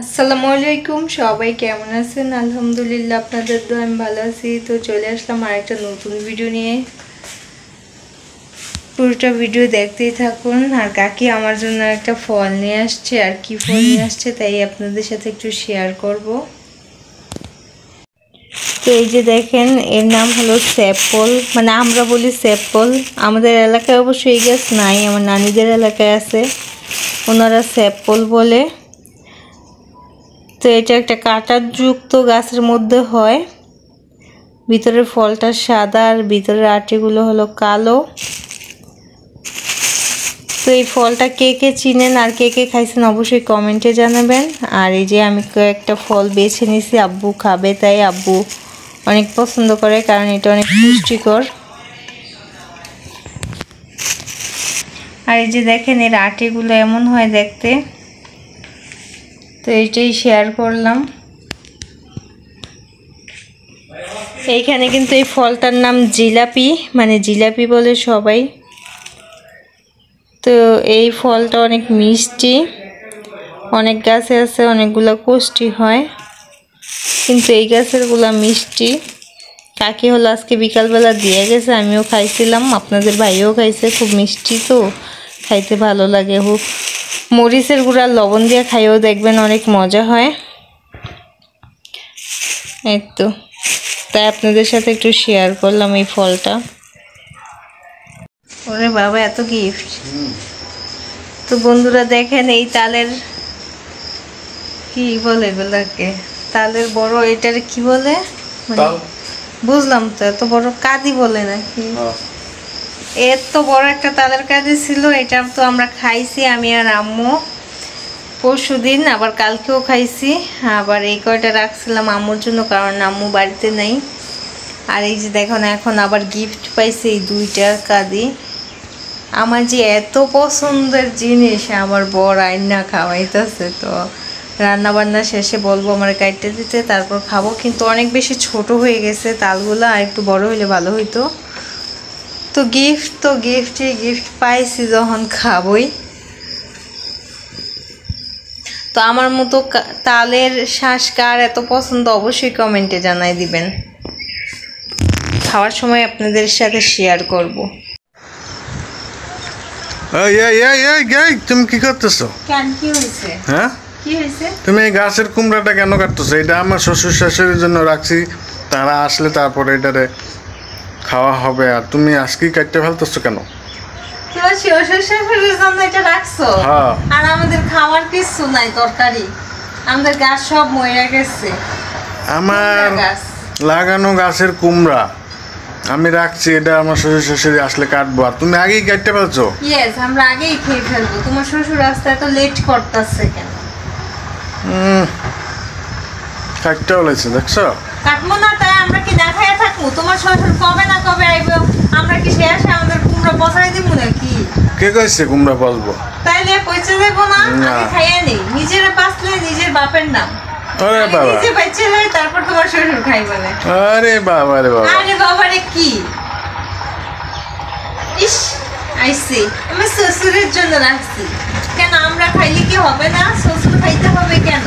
আসসালামু আলাইকুম সবাই কেমন আছেন? আলহামদুলিল্লাহ আপনাদের দোয়ায় আমি ভালো আছি। তো চলে আসলাম আরেকটা নতুন ভিডিও নিয়ে। পুরোটা ভিডিও দেখতেই থাকুন। আর কাকি আমার জন্য একটা ফল নিয়ে আসছে, আর কি ফল নিয়ে আসছে তাই আপনাদের সাথে একটু শেয়ার করব। তো এই যে দেখেন, এর নাম হলো স্যাপল, মানে আমরা বলি স্যাপল। আমাদের এলাকায় অবশ্য এই গাছ নাই, আমার নানিদের এলাকায় আছে, ওনারা স্যাপল বলে। তো এটা একটা কাঁটাযুক্ত গাছের মধ্যে হয়, ভিতরের ফলটা সাদা আর ভিতরের আটিগুলো হলো কালো। তো এই ফলটা কে কে চিনেন আর কে কে খাইছেন অবশ্যই কমেন্টে জানাবেন। আর এই যে আমি কয়েকটা ফল বেছে নিয়েছি, আব্বু খাবে তাই আব্বু অনেক পছন্দ করে, কারণ এটা অনেক পুষ্টিকর। আর এই যে দেখেন এর আটিগুলো এমন হয় দেখতে। তো এইটাই শেয়ার করলাম। এইখানে কিন্তু এই ফলটার নাম জিলাপি, মানে জিলাপি বলে সবাই। তো এই ফলটা অনেক মিষ্টি, অনেক গাছে আছে, অনেকগুলো কষ্টি হয়, কিন্তু এই গাছেরগুলা মিষ্টি। কাকি হলো আজকে বিকালবেলা দিয়ে গেছে, আমিও খাইছিলাম, আপনাদের ভাইও খাইছে। খুব মিষ্টি, তো খাইতে ভালো লাগে। মরিচের গুঁড়া লবণ দিয়ে খাইও দেখবেন অনেক মজা হয়। এই তো তাই আপনাদের সাথে একটু শেয়ার করলাম এই ফলটা। ওরে বাবা, এত গিফট! তো বন্ধুরা দেখেন, এই তালের কি বলে এগুলাকে, তালের বড়, এটার কি বলে বুঝলাম তো, এত বড় কাঁদি বলে নাকি? এত বড় একটা তালের কাঁদি ছিল। এটা তো আমরা খাইছি, আমি আর আম্মু পরশুদিন, আবার কালকেও খাইছি। আবার এই কয়টা রাখছিলাম আম্মুর জন্য, কারণ আম্মু বাড়িতে নেই। আর এই যে দেখুন, এখন আবার গিফট পাইছি এই দুইটা কাঁদি। আমার যে এত পছন্দের জিনিস, আমার বর আইনা খাওয়াইতেছে। তো রান্না বান্না শেষে বলবো আমার কাটতে দিতে, তারপর খাবো। কিন্তু অনেক বেশি ছোট হয়ে গেছে তালগুলো, আর একটু বড় হইলে ভালো হইতো। তো গিফট পাইছি যখন খাবই। তো আমার মতো তালের শ্বাস কার এত পছন্দ অবশ্যই কমেন্টে জানাই দিবেন। খাওয়ার সময় আপনাদের সাথে শেয়ার করব। তুমি কি করতেছো? কেন, কি হয়েছে? হ্যাঁ, কি হয়েছে? তুমি এই গাছের কুমড়াটা কেন কাটতেছো? এটা আমার শ্বশুর শাশুড়ির জন্য রাখছি, তারা আসলে তারপরে এটারে খাওয়া হবে। আর তুমি আজকেই কাটতে ফেলতেছো কেন? আর আমাদের খাওয়ার কিছু নাই, তরকারি আমাদের গাছ সব মরে গেছে। আমার লাগানো গাছের কুমড়া আমি রাখছি, এটা আমার শ্বশুর শাশুড়ি আসলে কাটবো। আর তুমি আগেই কাটতে ফেলছো? ইয়েস, আমরা আগেই খেয়ে ফেলবো। তোমার শ্বশুর রাস্তায় এত লেট করতেছে কেন? কাটতে বলেছে, দেখছো? কাটবো না তাই আমরা কি দেখায় থাকবো? তোমার শ্বশুর কবে না কবে আইবো, আমরা কি সে আসে আমাদের কুমড়া পচাই দিব নাকি? কে কইছে কুমড়া পচবো? তাইলে পয়সা দেবো না, আমি খাইয়া নেই। নিজেরা পাসলে নিজের বাপের নাম। আরে বাবা, নিজে বেঁচে লই, তারপর তোমার শ্বশুর খাইবে না। আরে বাবা রে বাবা, আরে বাবা রে, কি ইস আইসি, আমি শ্বশুরের জন্য রাখছি। কেন আমরা খাইলে কি হবে না? শ্বশুর খাইতে হবে কেন?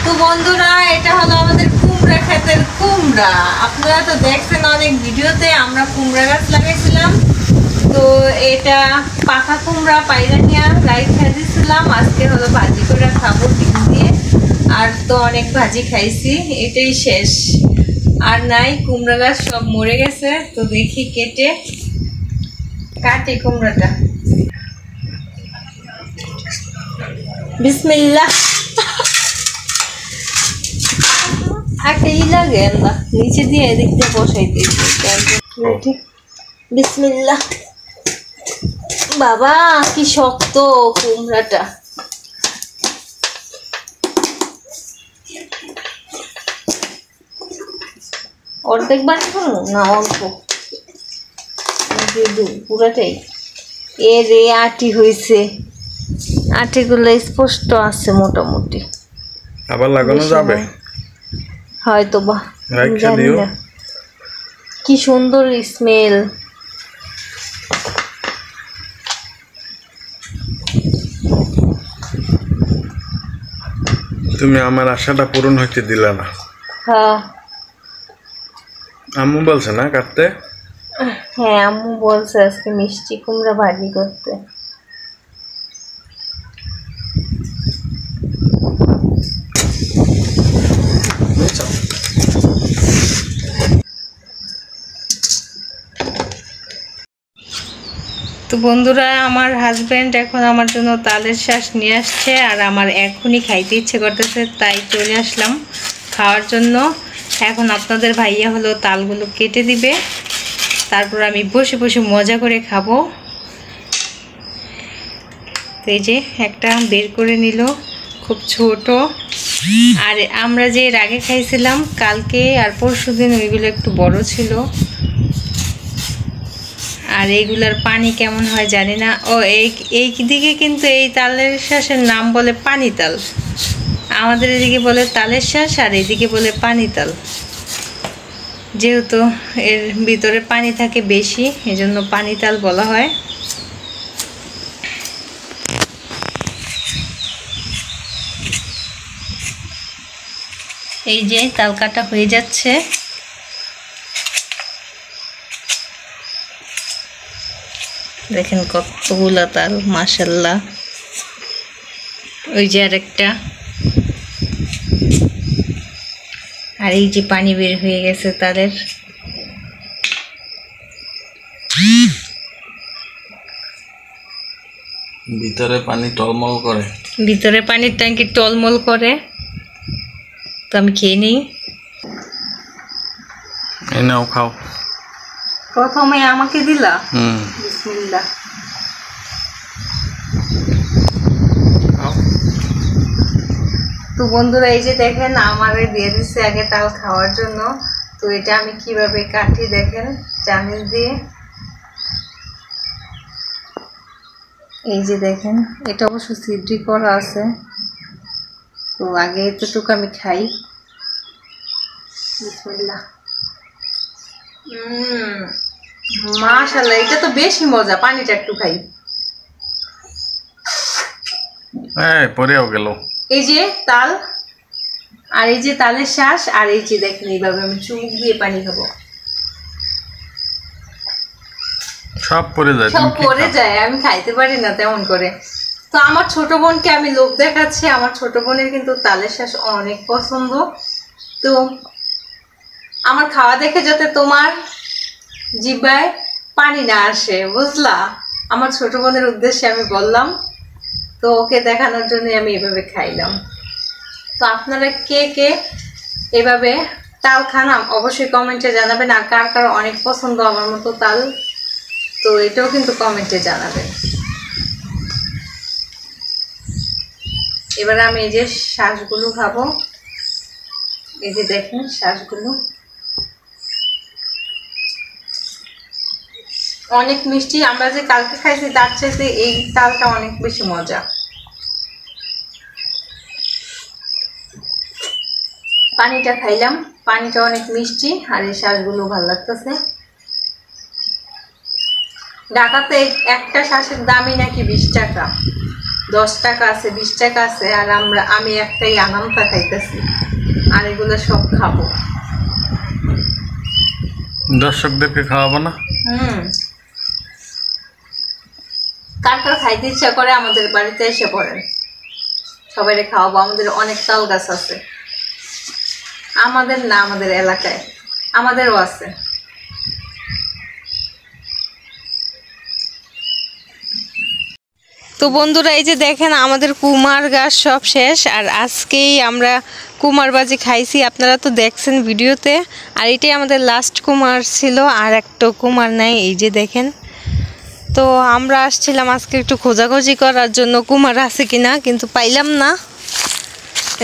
তো বন্ধুরা, এটা হলো আমাদের কুমড়া ক্ষেতের কুমড়া। আপনারা তো দেখছেন অনেক ভিডিওতে, আমরা কুমড়া গাছ লাগাইছিলাম। তো এটা পাকা কুমড়া পাইরা নিয়ে রাই খেয়ে দিয়েছিলাম। আজকে হলো ভাজি করে খাবো ডিম দিয়ে। আর তো অনেক ভাজি খাইছি, এটাই শেষ। আর নাই, কুমড়া গাছ সব মরে গেছে। তো দেখি কাটে কুমড়াটা। বিসমিল্লাহ। একটা লাগে না, নিচে দিয়ে এদিক দিয়ে বসাই দিয়েছি। বিসমিল্লাহ। বাবা কি শক্ত কুমড়াটা। অর্ধেক বানাবো না, অল্প পুরাটাই। এ রে, আটি হয়েছে, আটিগুলো স্পষ্ট আছে মোটামুটি। আবার লাগানো যাবে হয়তো বা, জানি না। কি সুন্দর স্মেল। তুমি আমার আশাটা পূরণ হইতে দিলা না। হ্যাঁ আম্মু বলছে না কাটতে? হ্যাঁ আম্মু বলছে আজকে মিষ্টি কুমড়া ভাজি করতে। তো বন্ধুরা, আমার হাজবেন্ড এখন আমার জন্য তালের শাঁস নিয়ে আসছে, আর আমার এখনই খাইতে ইচ্ছে করতেছে, তাই চলে আসলাম খাওয়ার জন্য। এখন আপনাদের ভাইয়া হলো তালগুলো কেটে দিবে, তারপর আমি বসে বসে মজা করে খাবো। তো এই যে একটা বের করে নিল, খুব ছোট। আর আমরা যে এর আগে খাইছিলাম কালকে আর পরশুদিন, ওইগুলো একটু বড় ছিল। আর এইগুলার পানি কেমন হয় জানি না। ও এই দিকে কিন্তু এই তালের শাঁসের নাম বলে পানি তাল, আমাদের এদিকে বলে তালের শাঁস, আর এইদিকে বলে পানি তাল। যেহেতু এর ভিতরে পানি থাকে বেশি, এজন্য পানি তাল বলা হয়। এই যে তাল কাটা হয়ে যাচ্ছে। দেখেন কতগুলা তাল, মাশাআল্লাহ। ওই যে আরেকটা, আর এই যে পানি বের হয়ে গেছে তালের। ভিতরে পানি টলমল করে, ভিতরে পানির ট্যাঙ্কি টলমল করে। তো আমি খেয়ে নিই। এই নাও খাও। প্রথমে আমাকে দিলা? বিসমিল্লাহ। তো বন্ধুরা, এই যে দেখেন আমারে দিয়ে দিচ্ছে আগে তাল খাওয়ার জন্য। তো এটা আমি কিভাবে কাটি দেখেন, চামিচ দিয়ে। এই যে দেখেন, এটা অবশ্য সিদ্ধি করা আছে। তো আগে এতটুকু আমি খাই। বিসমিল্লাহ। মাশাআল্লাহ, এটা তো বেশি মজা। পানিটা একটু খাই। পরেও গেল। এই যে তাল, আর এই যে তালের শাঁস, আর এই যে দেখেন এইভাবে আমি চুমুক দিয়ে পানি খাবো। সব পড়ে যায়, সব পড়ে যায়, আমি খাইতে পারি না তেমন করে। তো আমার ছোট বোনকে আমি লোভ দেখাচ্ছি। আমার ছোট বোনের কিন্তু তালের শাঁস অনেক পছন্দ। তো আমার খাওয়া দেখে যাতে তোমার জিহ্বায় পানি না আসে, বুঝলা? আমার ছোট বোনের উদ্দেশ্যে আমি বললাম। তো ওকে দেখানোর জন্য আমি এভাবে খাইলাম। তো আপনারা কে কে এভাবে তাল খান অবশ্যই কমেন্টে জানাবেন। আর কার কার অনেক পছন্দ আমার মতো তাল, তো এটাও কিন্তু কমেন্টে জানাবেন। এবার আমি এই যে শাঁসগুলো খাবো। এই যে দেখেন শাঁসগুলো অনেক মিষ্টি। আমরা যে কালকে খাইছি তার চাইতে এই তালটা অনেক বেশি মজা। পানিটা খাইলাম, পানিটা অনেক মিষ্টি, আর এই শাঁসগুলো ভালো লাগতেছে। ঢাকাতে একটা শাঁসের দামই নাকি 20 টাকা, 10 টাকা আছে, 20 টাকা আছে। আর আমি একটাই আনামতা খাইতেছি, আর এগুলো সব খাবো। দর্শকদেরকে খাওয়াবো না? কার কার খাইতে ইচ্ছা করে আমাদের বাড়িতে এসে পড়েন, সবাই খাওয়াবো। আমাদের অনেক তাল গাছ আছে। আমাদের না, আমাদের এলাকায়, আমাদেরও আছে। তো বন্ধুরা, এই যে দেখেন আমাদের কুমার গাছ সব শেষ, আর আজকেই আমরা কুমারবাজি খাইছি। আপনারা তো দেখছেন ভিডিওতে। আর এটাই আমাদের লাস্ট কুমার ছিল, আর একটা কুমার নাই। এই যে দেখেন। তো আমরা আসছিলাম আজকে একটু খোঁজাখুঁজি করার জন্য কুমার আছে কিনা, কিন্তু পাইলাম না।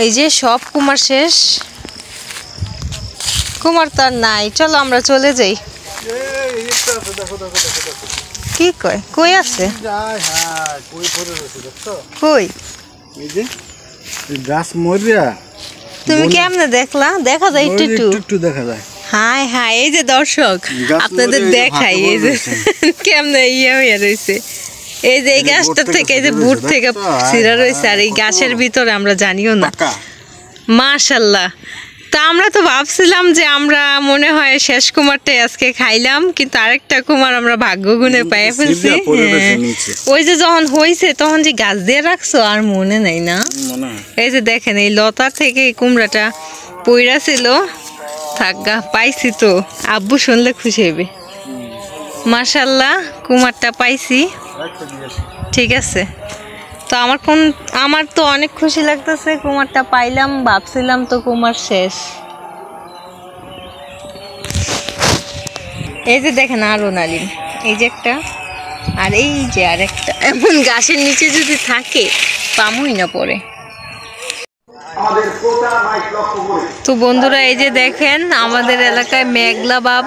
এই যে সব কুমার শেষ, কুমার তো আর নাই। চলো আমরা চলে যাই। কি কয়? কই আছে? কই? গাছ মরিয়া তুমি কেমনে দেখলা? দেখা যায় একটু একটু দেখা যায়। হাই হাই, এই যে দর্শক আপনাদের দেখাই, এই যে কেমনে ইয়ে হয়ে রয়েছে। এই যে এই গাছটা থেকে, এই যে বুট থেকে ছিঁড়া রয়েছে, আর এই গাছের ভিতরে আমরা জানিও না। মাশাআল্লাহ। তা আমরা তো ভাবছিলাম যে আমরা মনে হয় শেষ কুমারটাই আজকে খাইলাম, কিন্তু আরেকটা কুমার আমরা ভাগ্য গুণে পেয়ে ফেলছি। ওই যে যখন হয়েছে তখন যে গাছ দিয়ে রাখছো আর মনে নাই না? এই যে দেখেন এই লতা থেকে কুমড়াটা পইরা ছিল, থাকা পাইছি তো, আব্বু শুনলে খুশি হবে। মাশাআল্লাহ কুমারটা পাইছি, ঠিক আছে। তো আমার তো অনেক খুশি লাগতেছে, কুমারটা পাইলাম। ভাবছিলাম তো কুমার শেষ। এই যে দেখেন আরো নালিম, এই যে একটা, আর এই যে আরেকটা। এমন গাছের নিচে যদি থাকে পামুই না পরে। তো বন্ধুরা এই যে দেখেন আমাদের এলাকায় মেঘলা ভাব,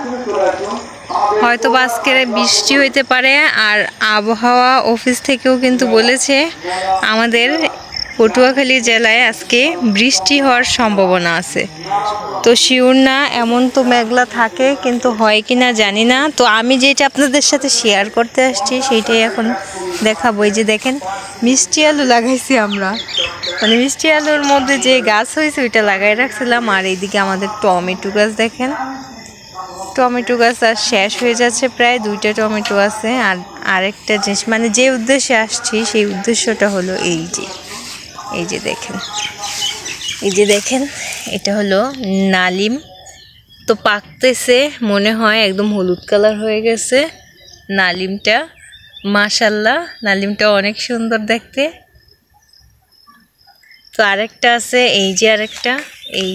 হয়তো আজকে বৃষ্টি হইতে পারে। আর আবহাওয়া অফিস থেকেও কিন্তু বলেছে আমাদের পটুয়াখালী জেলায় আজকে বৃষ্টি হওয়ার সম্ভাবনা আছে। তো শিওর না, এমন তো মেঘলা থাকে, কিন্তু হয় কি না জানি না। তো আমি যেটা আপনাদের সাথে শেয়ার করতে আসছি সেইটাই এখন দেখাবো। এই যে দেখেন মিষ্টি আলু লাগাইছি আমরা, মানে মিষ্টি আলুর মধ্যে যে গাছ হয়েছে ওইটা লাগাই রাখছিলাম। আর এইদিকে আমাদের টমেটো গাছ দেখেন, টমেটো গাছ আর শেষ হয়ে যাচ্ছে, প্রায় 2টা টমেটো আছে। আর আরেকটা জিনিস, মানে যে উদ্দেশ্যে আসছি সেই উদ্দেশ্যটা হলো এই যে দেখেন, এই যে দেখেন এটা হলো নালিম। তো পাকতেছে মনে হয়, একদম হলুদ কালার হয়ে গেছে নালিমটা। মাশাআল্লাহ নালিমটা অনেক সুন্দর দেখতে। তো আরেকটা আছে, এই যে আরেকটা, এই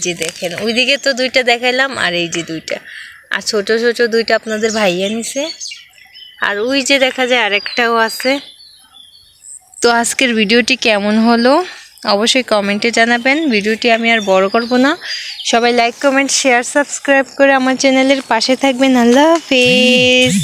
যে দেখেন, ওইদিকে তো 2টা দেখাইলাম, আর এই যে 2টা, আর ছোট ছোট 2টা আপনাদের ভাইয়া নিছে। আর ওই যে দেখা যায় আরেকটাও আছে। তো আজকের ভিডিওটি কেমন হলো অবশ্যই কমেন্টে জানাবেন। ভিডিওটি আমি আর বড় করব না, সবাই লাইক কমেন্ট শেয়ার সাবস্ক্রাইব করে আমার চ্যানেলের পাশে থাকবেন। আল্লাহ হাফেজ।